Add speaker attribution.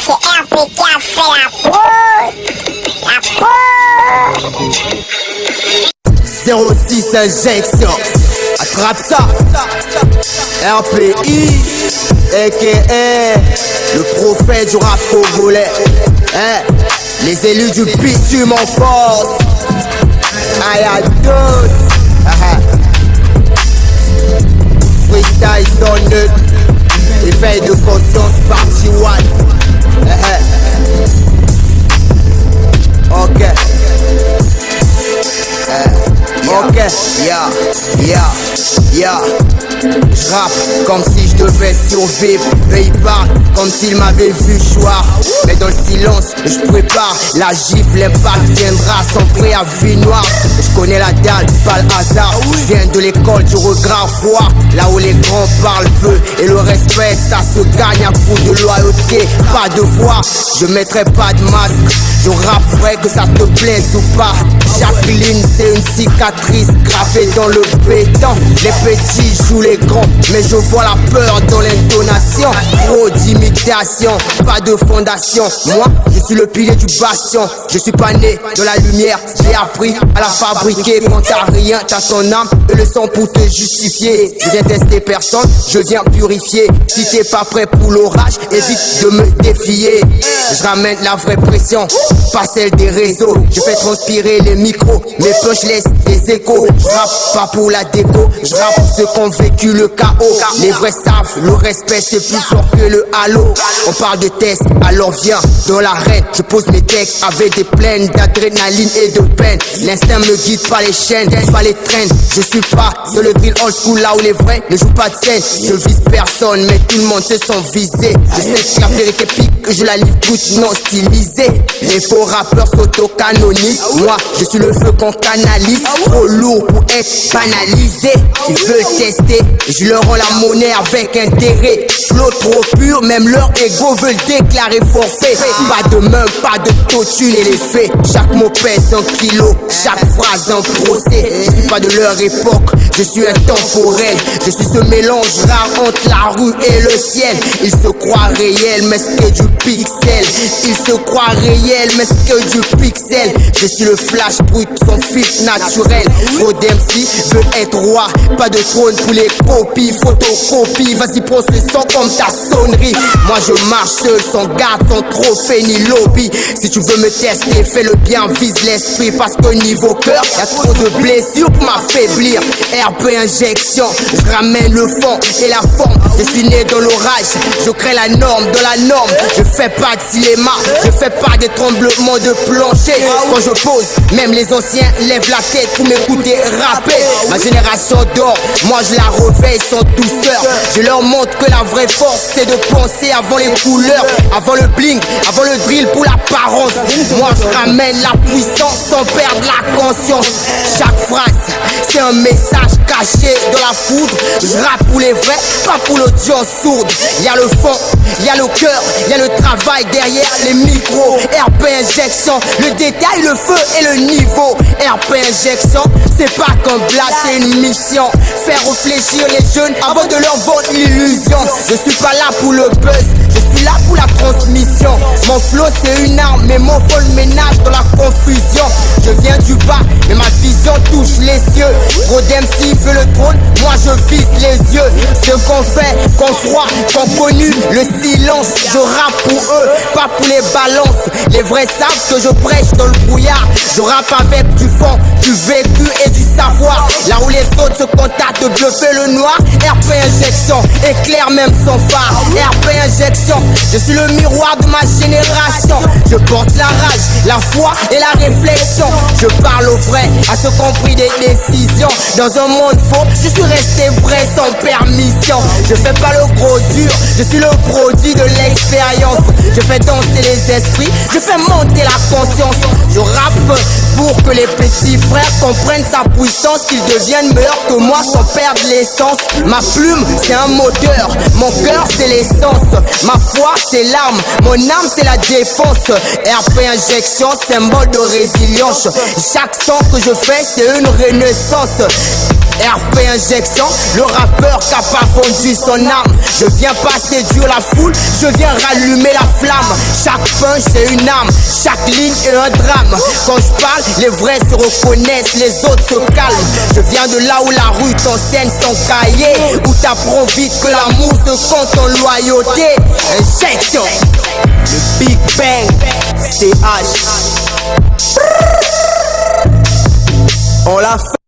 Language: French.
Speaker 1: c'est RP qui a fait la pause. La pause.
Speaker 2: 06 injection. Attrape ça. RPI, a.k.a. le prophète du rap congolais. Les élus du bitume en force. Aïe à tous. Freestyle son neutre. Éveil de conscience partie 1. Ok. Ok, J'rappe comme si je devais survivre. Eux ils parlent comme s'ils m'avaient vu choir. Mais dans le silence, je prépare la gifle, l'impact viendra sans préavis noir. Je connais la dalle, pas le hasard. Je viens de l'école du regard froid. Là où les grands parlent peu et le respect ça se gagne à coup de loyauté. Pas de voix, je mettrai pas de masque. Je rapperai que ça te plaise ou pas. Chaque ligne c'est une cicatrice gravée dans le béton. Les petits jouent les grands, mais je vois la peur dans l'intonation. Trop d'imitation, pas de fondation. Moi, je suis le pilier du bastion. Je suis pas né de la lumière, j'ai appris à la fabriquer. Quand t'as rien, t'as ton âme et le sang pour te justifier. Je viens tester personne, je viens purifier. Si t'es pas prêt pour l'orage, évite de me défier. Je ramène la vraie pression, pas celle des réseaux. Je fais transpirer les micros, mes poches laissent des échos. Je rappe pas pour la déco, je rappe pour ceux qui ont vécu le chaos. Les vrais savent, le respect c'est plus fort que le halo. On parle de test, alors viens dans l'arène. Je pose mes textes avec des plaines d'adrénaline et de peine. L'instinct me guide pas les chaînes, pas les traînes. Je suis pas de le drill old school là où les vrais ne jouent pas de scène. Je vise personne mais tout le monde se sent visé. Je sais que la vérité pique, que je la livre toute non stylisée. Les faux rappeurs s'auto-canonisent. Moi je suis le feu qu'on canalise. Trop lourd pour être banalisé. Ils veulent tester, je leur rends la monnaie avec intérêt. Flow trop pur, même leur ego veulent déclarer forfait. Pas de main, pas de totule et les faits. Chaque mot pèse un kilo, chaque phrase un procès. Je suis pas de leur époque, je suis intemporel. Je suis ce mélange rare entre la rue et le ciel. Ils se croient réels, mais c'est que du pixel. Ils se croient réels, mais c'est que du pixel. Je suis le flash brut, son fils naturel. Trop d'MC veut être roi, pas de trône pour les copies, photocopie. Vas-y prends ce son comme ta sonnerie. Moi je marche seul, sans garde, sans trophée ni lobby. Si tu veux me tester, fais le bien, vise l'esprit. Parce que niveau cœur, y'a trop de blessures pour m'affaiblir. RP injection, je ramène le fond et la forme. Je suis né dans l'orage, je crée la norme dans la norme. Je fais pas de cinéma, je fais pas des tremblements de plancher. Quand je pose, même les anciens lèvent la tête pour m'écouter rapper. Ma génération dort, moi je la réveille sans douceur. Je leur montre que la vraie force c'est de penser avant les couleurs, avant le bling, avant le drill pour l'apparence. Moi je ramène la puissance sans perdre la conscience. Chaque phrase c'est un message caché dans la foudre. Je rappe pour les vrais, pas pour l'audience sourde. Y'a le fond, y'a le cœur, y'a le travail derrière les micros. RP injection, le détail, le feu et le niveau. RP injection, c'est pas qu'un blast, c'est une mission. Faire réfléchir les jeunes avant de leur vendre l'illusion. Je suis pas là pour le buzz, je suis là pour la transmission. Mon flow c'est une arme, mais mon flow le ménage dans la confusion. Je viens du bas, mais ma vision touche les cieux. Gros d'MC veut le trône, moi je vise les yeux. Ce qu'on fait, qu'on froid, qu'on connu, le silence. Je rappe pour eux, pas pour les balances. Les vrais savent que je prêche dans le brouillard. Je rappe avec du fond, du vécu et du savoir. Là où les autres se contentent de bluffer le noir. RP injection, éclaire même son phare. RP injection, je suis le miroir de ma génération. Je porte la rage, la foi et la réflexion. Je parle au vrai, à ceux qui ont pris des décisions. Dans un monde faux, je suis resté vrai sans permission. Je fais pas le gros dur, je suis le produit de l'expérience. Je fais danser les esprits, je fais monter la conscience. Je rappe pour que les petits frères comprennent sa puissance, qu'ils deviennent meilleurs que moi sans perdre l'essence. Ma plume c'est un moteur, mon cœur c'est l'essence. Ma foi c'est l'arme, mon âme c'est la défense. RP injection, symbole de résilience. Chaque son que je fais c'est une renaissance. RP injection, le rappeur qui a pas fondu son âme. Je viens pas séduire la foule, je viens rallumer la flamme. Chaque punch c'est une arme, chaque ligne est un drame. Quand je parle, les vrais se reconnaissent, les autres se calment. Je viens de là où la rue t'enseigne son cahier, où t'apprends vite que l'amour se compte en loyauté. Injection, le Big Bang, CH. On l'a fait.